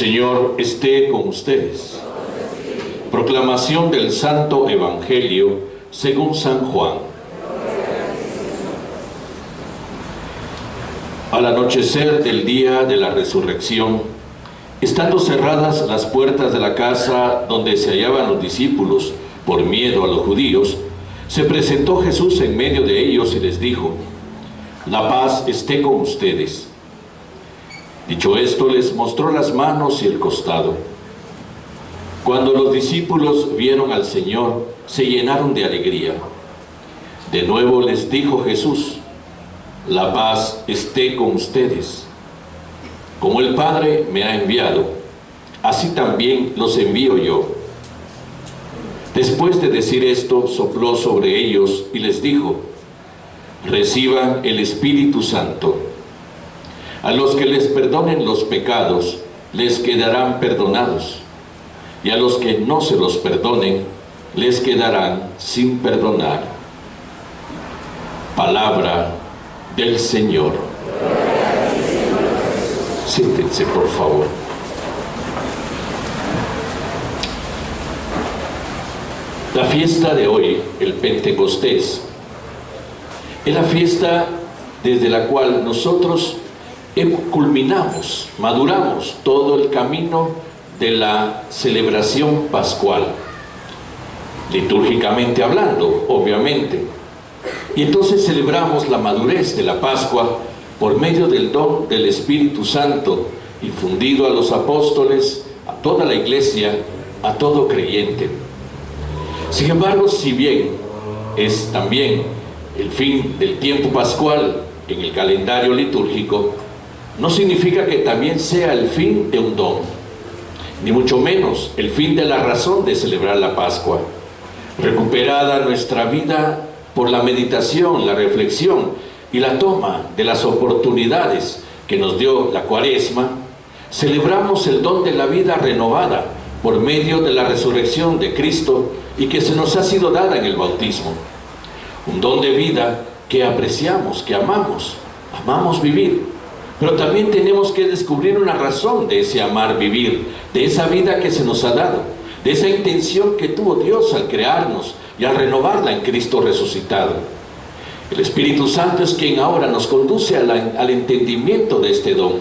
Señor esté con ustedes. Proclamación del Santo Evangelio según San Juan. Al anochecer del día de la resurrección, estando cerradas las puertas de la casa donde se hallaban los discípulos por miedo a los judíos, se presentó Jesús en medio de ellos y les dijo: «La paz esté con ustedes». Dicho esto, les mostró las manos y el costado. Cuando los discípulos vieron al Señor, se llenaron de alegría. De nuevo les dijo Jesús: «La paz esté con ustedes. Como el Padre me ha enviado, así también los envío yo». Después de decir esto, sopló sobre ellos y les dijo: «Reciban el Espíritu Santo. A los que les perdonen los pecados, les quedarán perdonados, y a los que no se los perdonen, les quedarán sin perdonar». Palabra del Señor. Siéntense, por favor. La fiesta de hoy, el Pentecostés, es la fiesta desde la cual nosotros culminamos, maduramos todo el camino de la celebración pascual, litúrgicamente hablando, obviamente. Y entonces celebramos la madurez de la Pascua por medio del don del Espíritu Santo, infundido a los apóstoles, a toda la Iglesia, a todo creyente. Sin embargo, si bien es también el fin del tiempo pascual en el calendario litúrgico, no significa que también sea el fin de un don, ni mucho menos el fin de la razón de celebrar la Pascua. Recuperada nuestra vida por la meditación, la reflexión y la toma de las oportunidades que nos dio la Cuaresma, celebramos el don de la vida renovada por medio de la resurrección de Cristo y que se nos ha sido dada en el bautismo. Un don de vida que apreciamos, que amamos vivir. Pero también tenemos que descubrir una razón de ese amar vivir, de esa vida que se nos ha dado, de esa intención que tuvo Dios al crearnos y al renovarla en Cristo resucitado. El Espíritu Santo es quien ahora nos conduce al entendimiento de este don.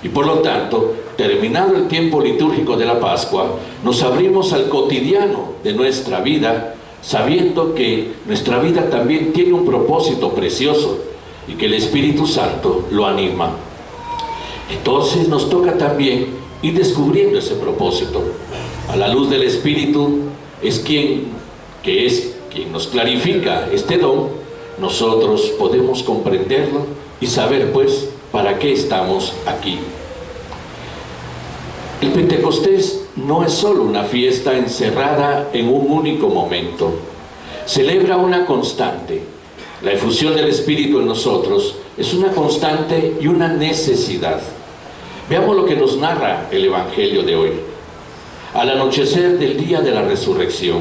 Y por lo tanto, terminado el tiempo litúrgico de la Pascua, nos abrimos al cotidiano de nuestra vida, sabiendo que nuestra vida también tiene un propósito precioso y que el Espíritu Santo lo anima. Entonces nos toca también ir descubriendo ese propósito. A la luz del Espíritu es quien nos clarifica este don. Nosotros podemos comprenderlo y saber pues para qué estamos aquí. El Pentecostés no es solo una fiesta encerrada en un único momento. Celebra una constante. La efusión del Espíritu en nosotros es una constante y una necesidad. Veamos lo que nos narra el Evangelio de hoy. Al anochecer del día de la resurrección,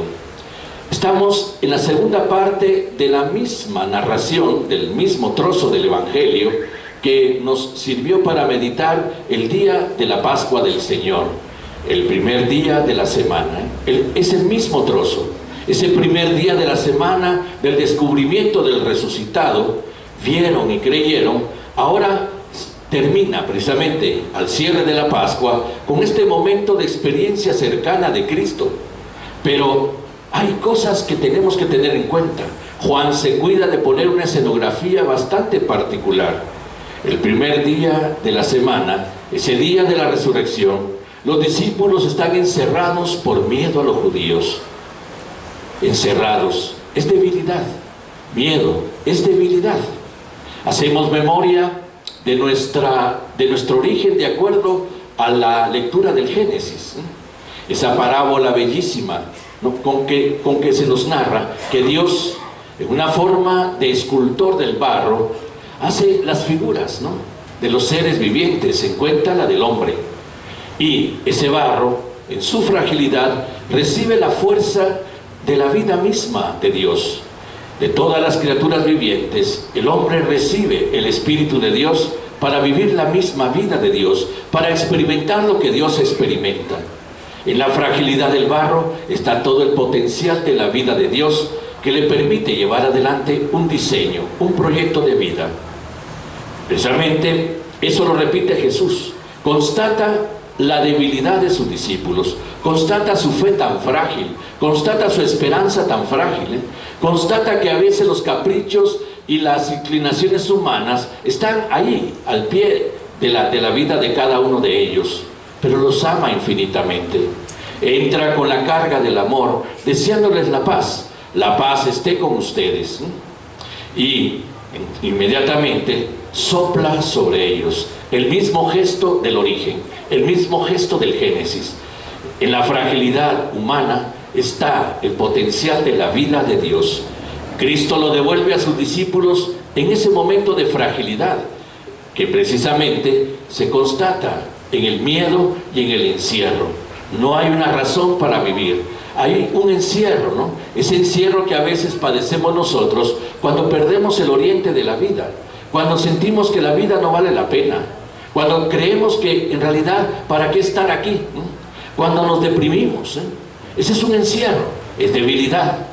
estamos en la segunda parte de la misma narración, del mismo trozo del Evangelio que nos sirvió para meditar el día de la Pascua del Señor, el primer día de la semana. Es el mismo trozo. Ese primer día de la semana del descubrimiento del resucitado, vieron y creyeron. Ahora termina precisamente al cierre de la Pascua con este momento de experiencia cercana de Cristo. Pero hay cosas que tenemos que tener en cuenta. Juan se cuida de poner una escenografía bastante particular. El primer día de la semana, ese día de la resurrección, los discípulos están encerrados por miedo a los judíos. Encerrados es debilidad, miedo es debilidad. Hacemos memoria de nuestro origen de acuerdo a la lectura del Génesis, esa parábola bellísima, ¿no? con que se nos narra que Dios, en una forma de escultor del barro, hace las figuras, ¿no?, de los seres vivientes, en cuenta la del hombre. Y ese barro, en su fragilidad, recibe la fuerza de la vida misma de Dios. De todas las criaturas vivientes, el hombre recibe el Espíritu de Dios para vivir la misma vida de Dios, para experimentar lo que Dios experimenta. En la fragilidad del barro está todo el potencial de la vida de Dios que le permite llevar adelante un diseño, un proyecto de vida. Precisamente eso lo repite Jesús. Constata la debilidad de sus discípulos, constata su fe tan frágil, constata su esperanza tan frágil, constata que a veces los caprichos y las inclinaciones humanas están ahí, al pie de la vida de cada uno de ellos, pero los ama infinitamente. Entra con la carga del amor, deseándoles la paz esté con ustedes. Y inmediatamente sopla sobre ellos el mismo gesto del origen, el mismo gesto del Génesis. En la fragilidad humana está el potencial de la vida de Dios. Cristo lo devuelve a sus discípulos en ese momento de fragilidad, que precisamente se constata en el miedo y en el encierro. No hay una razón para vivir, hay un encierro, ¿no? Ese encierro que a veces padecemos nosotros cuando perdemos el oriente de la vida, cuando sentimos que la vida no vale la pena, cuando creemos que en realidad, ¿para qué estar aquí? Cuando nos deprimimos, ese es un encierro, es debilidad.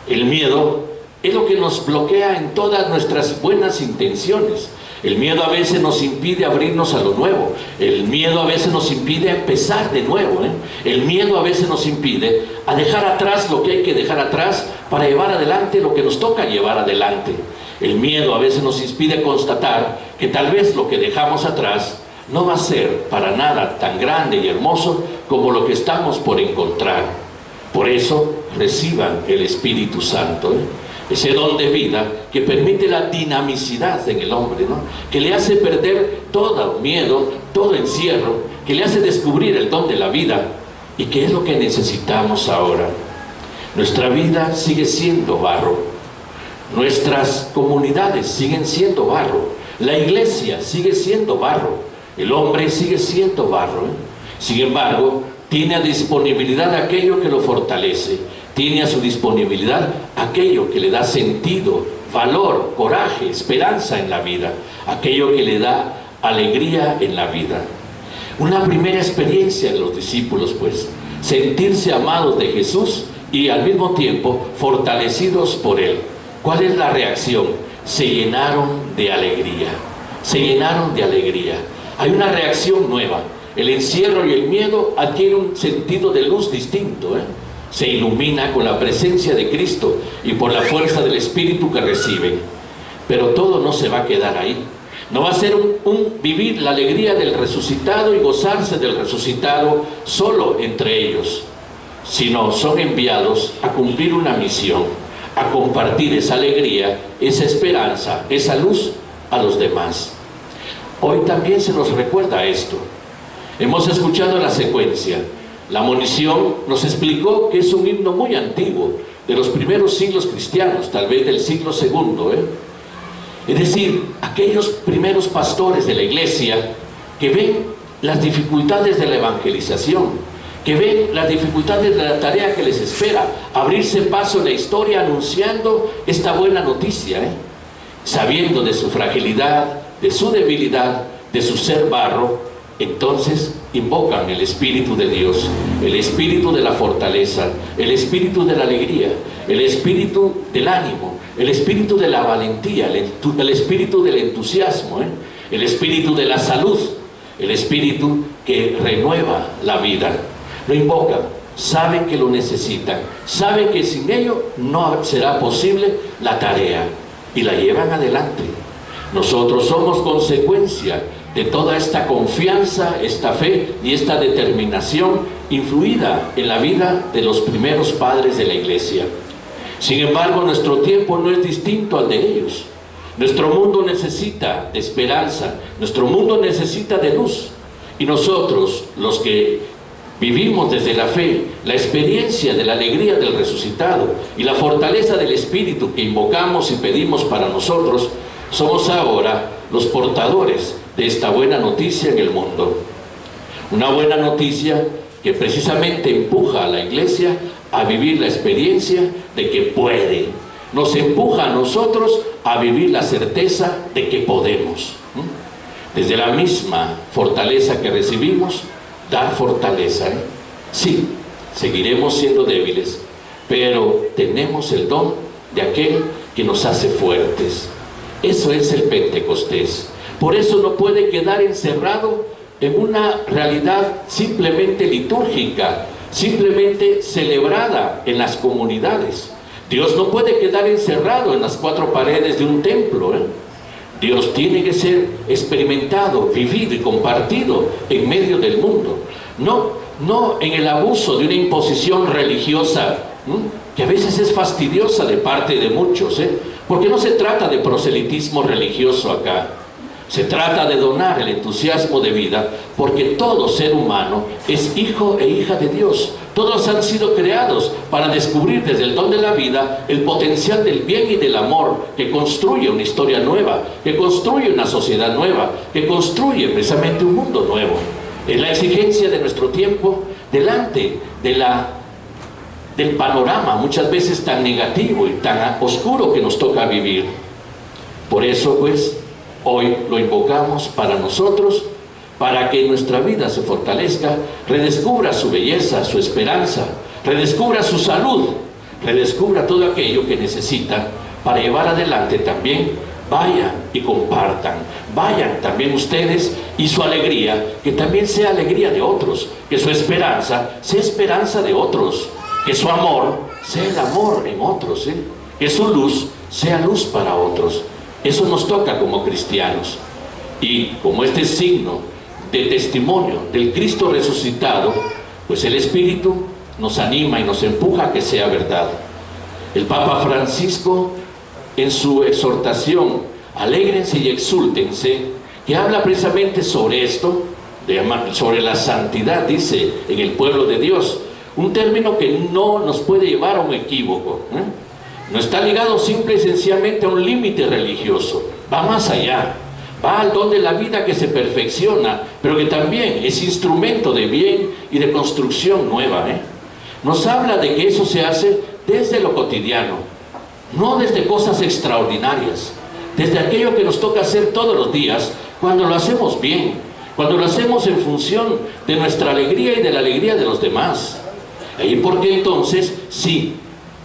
El miedo es lo que nos bloquea en todas nuestras buenas intenciones. El miedo a veces nos impide abrirnos a lo nuevo. El miedo a veces nos impide empezar de nuevo. El miedo a veces nos impide a dejar atrás lo que hay que dejar atrás para llevar adelante lo que nos toca llevar adelante. El miedo a veces nos impide constatar que tal vez lo que dejamos atrás no va a ser para nada tan grande y hermoso como lo que estamos por encontrar. Por eso reciban el Espíritu Santo, ese don de vida que permite la dinamicidad en el hombre, ¿no? Que le hace perder todo miedo, todo encierro, que le hace descubrir el don de la vida, y que es lo que necesitamos ahora. Nuestra vida sigue siendo barro, nuestras comunidades siguen siendo barro, la iglesia sigue siendo barro, el hombre sigue siendo barro, Sin embargo, tiene a disponibilidad aquello que lo fortalece, tiene a su disponibilidad aquello que le da sentido, valor, coraje, esperanza en la vida, aquello que le da alegría en la vida. Una primera experiencia de los discípulos, pues, sentirse amados de Jesús y al mismo tiempo fortalecidos por Él. ¿Cuál es la reacción? Se llenaron de alegría, se llenaron de alegría. Hay una reacción nueva. El encierro y el miedo adquieren un sentido de luz distinto, Se ilumina con la presencia de Cristo y por la fuerza del Espíritu que reciben. Pero todo no se va a quedar ahí. No va a ser un vivir la alegría del resucitado y gozarse del resucitado solo entre ellos, sino son enviados a cumplir una misión, a compartir esa alegría, esa esperanza, esa luz a los demás. Hoy también se nos recuerda esto. Hemos escuchado la secuencia. La monición nos explicó que es un himno muy antiguo, de los primeros siglos cristianos, tal vez del siglo II, Es decir, aquellos primeros pastores de la iglesia que ven las dificultades de la evangelización, que ven las dificultades de la tarea que les espera, abrirse paso en la historia anunciando esta buena noticia, sabiendo de su fragilidad, de su debilidad, de su ser barro. Entonces invocan el Espíritu de Dios, el Espíritu de la fortaleza, el Espíritu de la alegría, el Espíritu del ánimo, el Espíritu de la valentía, el Espíritu del entusiasmo, el Espíritu de la salud, el Espíritu que renueva la vida. Lo invocan, saben que lo necesitan, saben que sin ello no será posible la tarea y la llevan adelante. Nosotros somos consecuencia de toda esta confianza, esta fe y esta determinación influida en la vida de los primeros padres de la iglesia. Sin embargo, nuestro tiempo no es distinto al de ellos. Nuestro mundo necesita de esperanza, nuestro mundo necesita de luz. Y nosotros, los que vivimos desde la fe, la experiencia de la alegría del resucitado y la fortaleza del Espíritu que invocamos y pedimos para nosotros, somos ahora los portadores de esta buena noticia en el mundo. Una buena noticia que precisamente empuja a la iglesia a vivir la experiencia de que puede. Nos empuja a nosotros a vivir la certeza de que podemos. Desde la misma fortaleza que recibimos, dar fortaleza, ¿eh? Sí, seguiremos siendo débiles, pero tenemos el don de aquel que nos hace fuertes. Eso es el Pentecostés. Por eso no puede quedar encerrado en una realidad simplemente litúrgica, simplemente celebrada en las comunidades. Dios no puede quedar encerrado en las cuatro paredes de un templo, ¿eh? Dios tiene que ser experimentado, vivido y compartido en medio del mundo. No en el abuso de una imposición religiosa, que a veces es fastidiosa de parte de muchos, porque no se trata de proselitismo religioso acá. Se trata de donar el entusiasmo de vida, porque todo ser humano es hijo e hija de Dios. Todos han sido creados para descubrir desde el don de la vida el potencial del bien y del amor que construye una historia nueva, que construye una sociedad nueva, que construye precisamente un mundo nuevo. Es la exigencia de nuestro tiempo delante del panorama muchas veces tan negativo y tan oscuro que nos toca vivir. Por eso pues hoy lo invocamos para nosotros, para que nuestra vida se fortalezca, redescubra su belleza, su esperanza, redescubra su salud, redescubra todo aquello que necesita para llevar adelante también. Vayan y compartan, vayan también ustedes, y su alegría, que también sea alegría de otros, que su esperanza sea esperanza de otros, que su amor sea el amor en otros, que su luz sea luz para otros. Eso nos toca como cristianos, y como este signo de testimonio del Cristo resucitado, pues el Espíritu nos anima y nos empuja a que sea verdad. El Papa Francisco, en su exhortación "Alégrense y exúltense", que habla precisamente sobre esto, sobre la santidad, dice, en el pueblo de Dios, un término que no nos puede llevar a un equívoco, no está ligado simple y sencillamente a un límite religioso, va más allá, va al don de la vida que se perfecciona, pero que también es instrumento de bien y de construcción nueva, Nos habla de que eso se hace desde lo cotidiano, no desde cosas extraordinarias, desde aquello que nos toca hacer todos los días, cuando lo hacemos bien, cuando lo hacemos en función de nuestra alegría y de la alegría de los demás. ¿Y por qué entonces? Sí,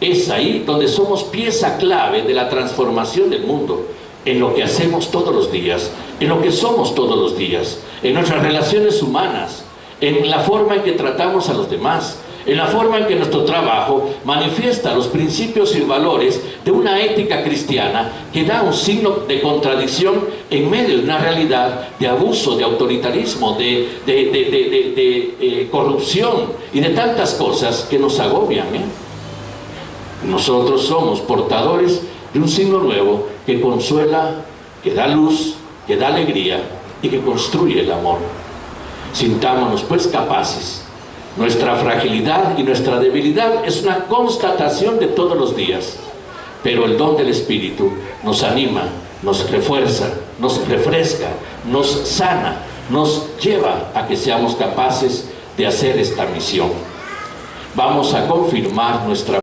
es ahí donde somos pieza clave de la transformación del mundo, en lo que hacemos todos los días, en lo que somos todos los días, en nuestras relaciones humanas, en la forma en que tratamos a los demás, en la forma en que nuestro trabajo manifiesta los principios y valores de una ética cristiana que da un signo de contradicción en medio de una realidad de abuso, de autoritarismo, de corrupción y de tantas cosas que nos agobian, Nosotros somos portadores de un signo nuevo que consuela, que da luz, que da alegría y que construye el amor. Sintámonos pues capaces. Nuestra fragilidad y nuestra debilidad es una constatación de todos los días, pero el don del Espíritu nos anima, nos refuerza, nos refresca, nos sana, nos lleva a que seamos capaces de hacer esta misión. Vamos a confirmar nuestra